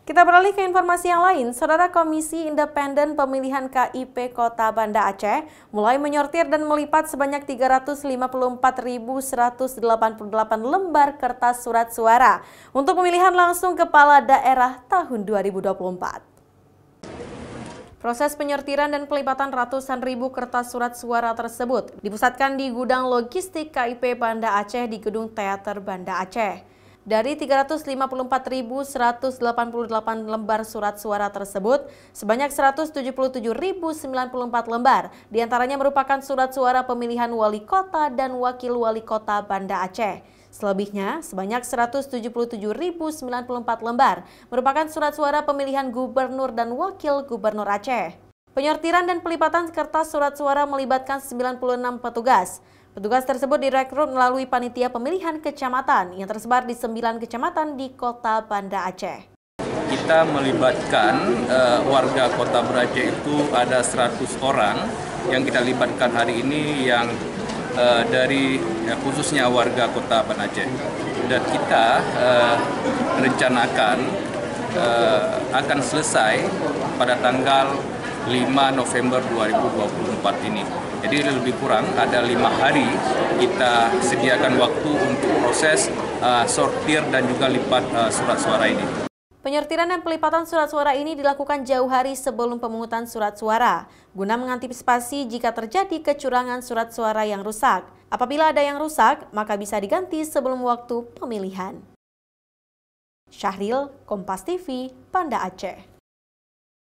Kita beralih ke informasi yang lain. Saudara, Komisi Independen Pemilihan KIP Kota Banda Aceh mulai menyortir dan melipat sebanyak 354.188 lembar kertas surat suara untuk pemilihan langsung kepala daerah tahun 2024. Proses penyortiran dan pelipatan ratusan ribu kertas surat suara tersebut dipusatkan di gudang logistik KIP Banda Aceh di Gedung Teater Banda Aceh. Dari 354.188 lembar surat suara tersebut, sebanyak 177.094 lembar diantaranya merupakan surat suara pemilihan wali kota dan wakil wali kota Banda Aceh. Selebihnya, sebanyak 177.094 lembar merupakan surat suara pemilihan gubernur dan wakil gubernur Aceh. Penyortiran dan pelipatan kertas surat suara melibatkan 96 petugas. Petugas tersebut direkrut melalui panitia pemilihan kecamatan yang tersebar di 9 kecamatan di Kota Banda Aceh. Kita melibatkan warga Kota Banda Aceh itu ada 100 orang yang kita libatkan hari ini yang dari khususnya warga Kota Banda Aceh. Dan kita merencanakan akan selesai pada tanggal 5 November 2024 ini. Jadi lebih kurang ada 5 hari kita sediakan waktu untuk proses sortir dan juga lipat surat suara ini. Penyortiran dan pelipatan surat suara ini dilakukan jauh hari sebelum pemungutan surat suara, guna mengantisipasi jika terjadi kecurangan surat suara yang rusak. Apabila ada yang rusak, maka bisa diganti sebelum waktu pemilihan. Syahril, Kompas TV, Banda Aceh.